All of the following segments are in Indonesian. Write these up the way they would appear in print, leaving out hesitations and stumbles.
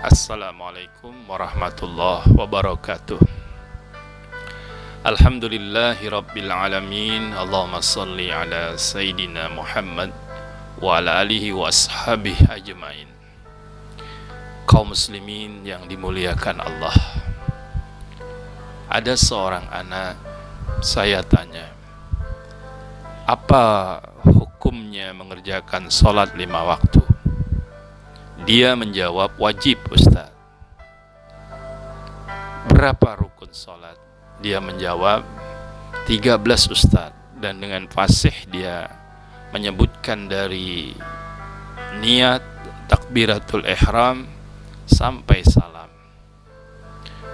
Assalamualaikum warahmatullahi wabarakatuh. Alhamdulillahi rabbil alamin. Allahumma salli ala Sayyidina Muhammad wa ala alihi wa ashabihi ajmain. Kaum muslimin yang dimuliakan Allah, ada seorang anak, saya tanya, apa hukumnya mengerjakan sholat 5 waktu? Dia menjawab, wajib Ustaz. Berapa rukun sholat? Dia menjawab, 13 Ustaz. Dan dengan fasih dia menyebutkan dari niat takbiratul ihram sampai salam.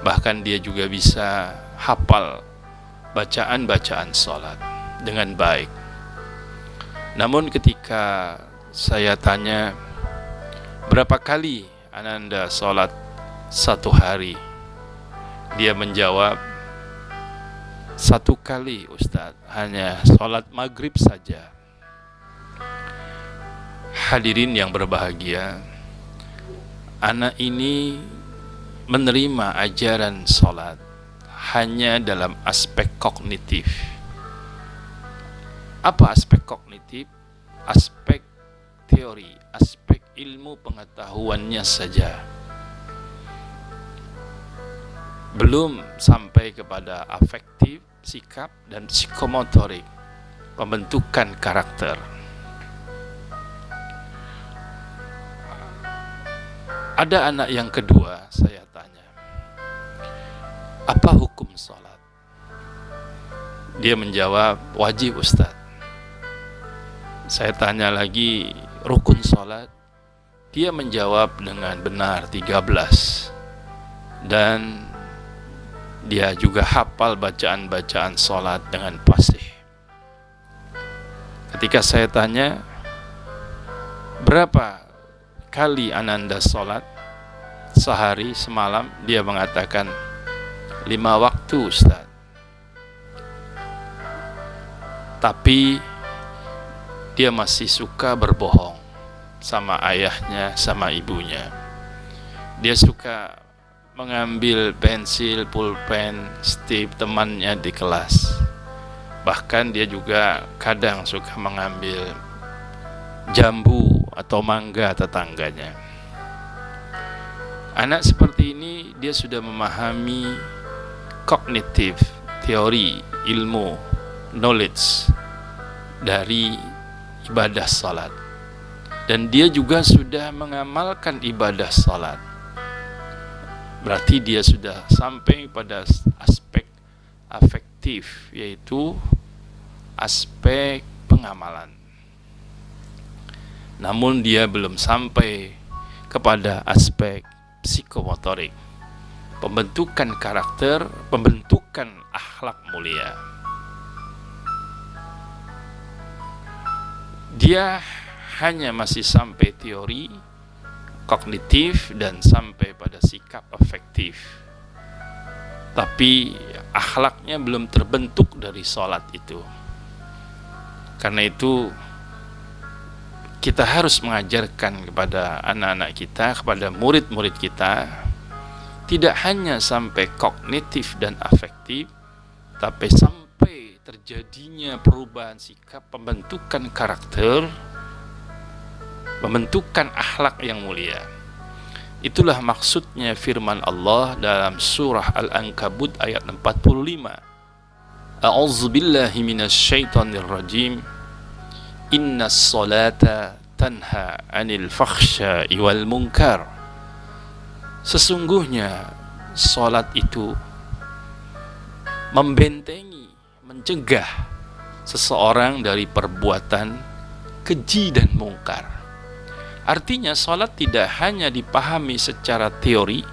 Bahkan dia juga bisa hafal bacaan-bacaan sholat dengan baik. Namun ketika saya tanya, berapa kali Ananda sholat satu hari? Dia menjawab, 1 kali Ustaz, hanya sholat maghrib saja. Hadirin yang berbahagia, anak ini menerima ajaran sholat hanya dalam aspek kognitif. Apa aspek kognitif? Aspek teori, aspek ilmu pengetahuannya saja, belum sampai kepada afektif, sikap, dan psikomotorik, pembentukan karakter. Ada anak yang kedua, saya tanya, apa hukum sholat? Dia menjawab, wajib Ustaz. Saya tanya lagi, rukun sholat? Dia menjawab dengan benar, 13. Dan dia juga hafal bacaan-bacaan sholat dengan fasih. Ketika saya tanya, berapa kali Ananda sholat sehari semalam? Dia mengatakan, 5 waktu Ustaz. Tapi dia masih suka berbohong sama ayahnya, sama ibunya. Dia suka mengambil pensil, pulpen, stip temannya di kelas. Bahkan dia juga kadang suka mengambil jambu atau mangga tetangganya. Anak seperti ini dia sudah memahami kognitif, teori, ilmu, knowledge dari ibadah salat, dan dia juga sudah mengamalkan ibadah salat. Berarti dia sudah sampai pada aspek afektif, yaitu aspek pengamalan. Namun dia belum sampai kepada aspek psikomotorik, pembentukan karakter, pembentukan akhlak mulia. Dia hanya masih sampai teori, kognitif, dan sampai pada sikap afektif. Tapi akhlaknya belum terbentuk dari sholat itu. Karena itu kita harus mengajarkan kepada anak-anak kita, kepada murid-murid kita, tidak hanya sampai kognitif dan afektif, tapi sampai terjadinya perubahan sikap, pembentukan karakter, pembentukan akhlak yang mulia. Itulah maksudnya firman Allah dalam surah Al-Ankabut ayat 45. A'udzubillahi minasyaitonir rajim. Innas salata tanha 'anil fakhsya'i wal munkar. Sesungguhnya salat itu membentengi, mencegah seseorang dari perbuatan keji dan mungkar. Artinya salat tidak hanya dipahami secara teori,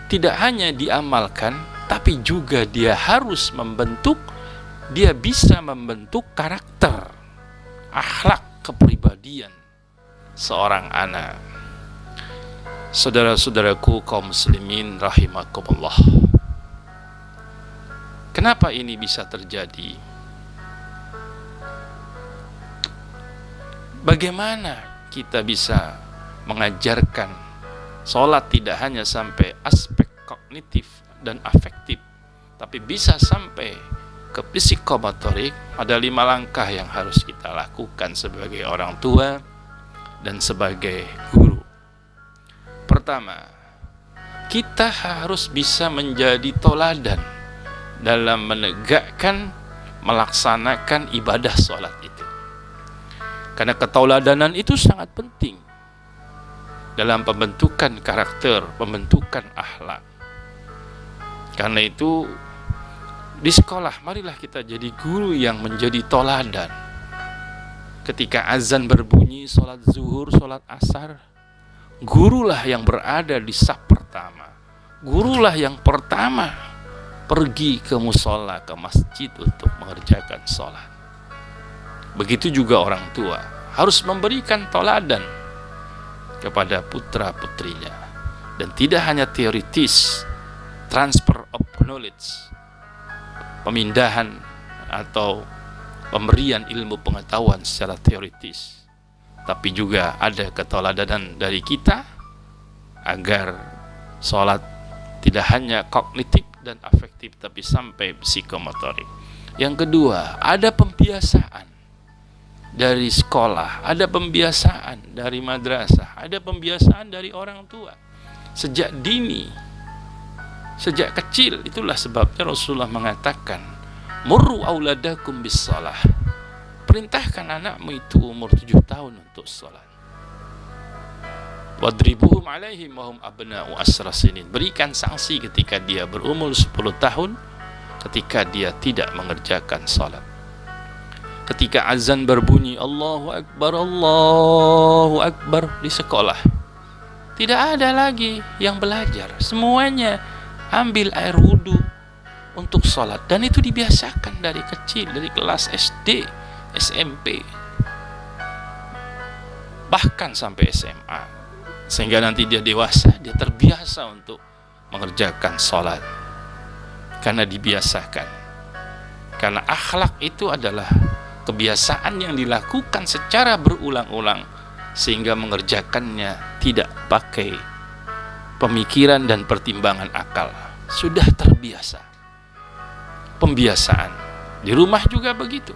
tidak hanya diamalkan, tapi juga dia harus membentuk, dia bisa membentuk karakter, akhlak, kepribadian seorang anak. Saudara-saudaraku kaum muslimin rahimakumullah, Kenapa ini bisa terjadi? Bagaimana kita bisa mengajarkan sholat tidak hanya sampai aspek kognitif dan afektif, tapi bisa sampai ke psikomotorik? Ada 5 langkah yang harus kita lakukan sebagai orang tua dan sebagai guru. Pertama, kita harus bisa menjadi toladan dalam menegakkan, melaksanakan ibadah sholat itu. Karena ketauladanan itu sangat penting dalam pembentukan karakter, pembentukan akhlak. Karena itu di sekolah marilah kita jadi guru yang menjadi toladan. Ketika azan berbunyi sholat zuhur, sholat asar, gurulah yang berada di saf pertama. Gurulah yang pertama pergi ke musola, ke masjid untuk mengerjakan sholat. Begitu juga orang tua harus memberikan toladan kepada putra-putrinya. Dan tidak hanya teoritis, transfer of knowledge, pemindahan atau pemberian ilmu pengetahuan secara teoritis, tapi juga ada keteladanan dari kita agar sholat tidak hanya kognitif dan afektif, tapi sampai psikomotorik. Yang kedua, ada pembiasaan dari sekolah, ada pembiasaan dari madrasah, ada pembiasaan dari orang tua sejak dini, sejak kecil. Itulah sebabnya Rasulullah mengatakan, murru auladakum bis shalah, perintahkan anakmu itu umur 7 tahun untuk sholat. Wadribuhum alaihim wahum abna'u asra sinin, berikan sanksi ketika dia berumur 10 tahun ketika dia tidak mengerjakan sholat. Ketika azan berbunyi Allahu Akbar di sekolah, tidak ada lagi yang belajar, semuanya ambil air wudhu untuk sholat. Dan itu dibiasakan dari kecil, dari kelas SD, SMP, bahkan sampai SMA, sehingga nanti dia dewasa, dia terbiasa untuk mengerjakan sholat karena dibiasakan. Karena akhlak itu adalah kebiasaan yang dilakukan secara berulang-ulang, sehingga mengerjakannya tidak pakai pemikiran dan pertimbangan akal, sudah terbiasa. Pembiasaan di rumah juga begitu.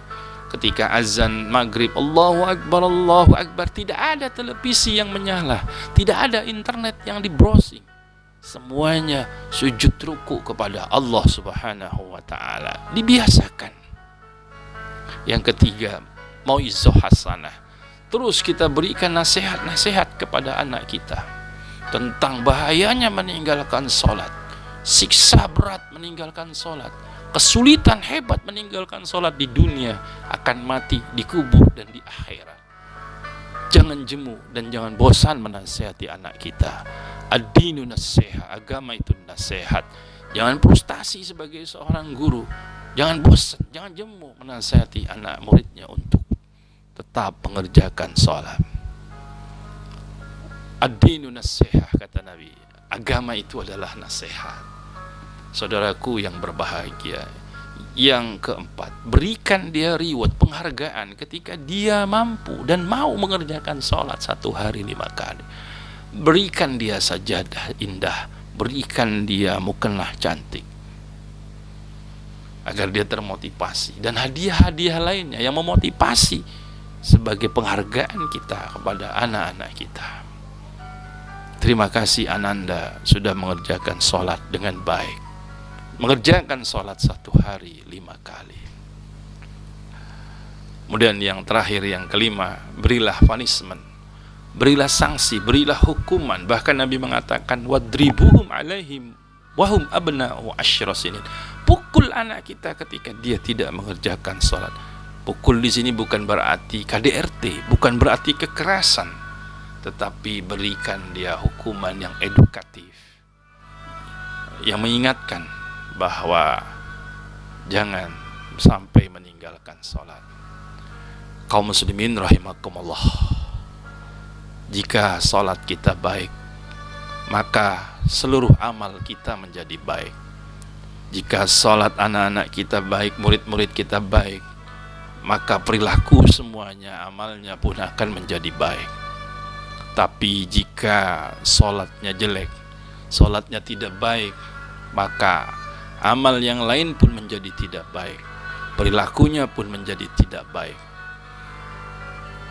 Ketika azan maghrib Allahu Akbar, tidak ada televisi yang menyala, tidak ada internet yang di browsing, semuanya sujud ruku kepada Allah Subhanahu wa ta'ala, dibiasakan. Yang ketiga, mauizah hasanah, terus kita berikan nasihat-nasihat kepada anak kita tentang bahayanya meninggalkan sholat, siksa berat meninggalkan sholat, kesulitan hebat meninggalkan sholat di dunia, akan mati, dikubur, dan di akhirat. Jangan jemu dan jangan bosan menasihati anak kita. Ad-dinu nasihat, agama itu nasihat. Jangan frustasi sebagai seorang guru. Jangan bosan, jangan jemu menasihati anak muridnya untuk tetap mengerjakan sholat. Ad-dinu nasihat, kata Nabi. Agama itu adalah nasihat. Saudaraku yang berbahagia, yang keempat, berikan dia reward, penghargaan ketika dia mampu dan mau mengerjakan sholat 1 hari 5 kali. Berikan dia sajadah indah, berikan dia mukena cantik, agar dia termotivasi, dan hadiah-hadiah lainnya yang memotivasi sebagai penghargaan kita kepada anak-anak kita. Terima kasih Ananda sudah mengerjakan sholat dengan baik, mengerjakan sholat 1 hari 5 kali. Kemudian yang terakhir, yang kelima, berilah punishment, berilah sanksi, berilah hukuman. Bahkan Nabi mengatakan wadribuhum alaihim wahum abna'u asyra sinin, pukul anak kita ketika dia tidak mengerjakan sholat. Pukul di sini bukan berarti KDRT, bukan berarti kekerasan, tetapi berikan dia hukuman yang edukatif, yang mengingatkan bahwa jangan sampai meninggalkan sholat. Kaum muslimin rahimakumullah, jika sholat kita baik, maka seluruh amal kita menjadi baik. Jika sholat anak-anak kita baik, murid-murid kita baik, maka perilaku semuanya, amalnya pun akan menjadi baik. Tapi jika sholatnya jelek, sholatnya tidak baik, maka amal yang lain pun menjadi tidak baik, perilakunya pun menjadi tidak baik.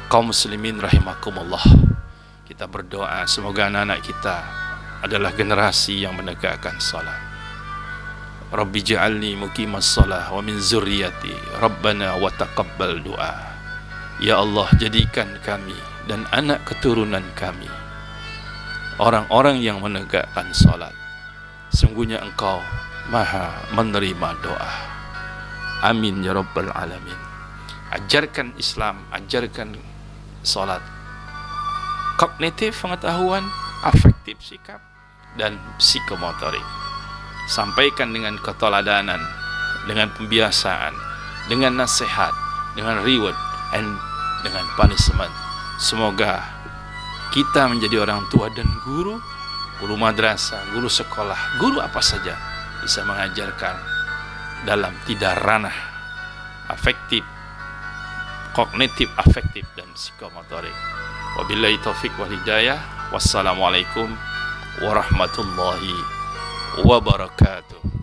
Kaum muslimin rahimakumullah, kita berdoa semoga anak-anak kita adalah generasi yang menegakkan salat. Rabbi ja'alni muqimas shalah wa min zurriyati Rabbana wa taqabbal du'a. Ya Allah, jadikan kami dan anak keturunan kami orang-orang yang menegakkan salat. Sungguhnya Engkau Maha menerima doa. Amin ya rabbal alamin. Ajarkan Islam, ajarkan salat. Kognitif pengetahuan, afektif sikap, dan psikomotorik. Sampaikan dengan keteladanan, dengan pembiasaan, dengan nasihat, dengan reward, and dengan punishment. Semoga kita menjadi orang tua dan guru madrasah, guru sekolah, guru apa saja, bisa mengajarkan dalam tiga ranah afektif, kognitif, afektif, dan psikomotorik. Wabillahi taufik wal hidayah. Wassalamualaikum warahmatullahi wabarakatuh.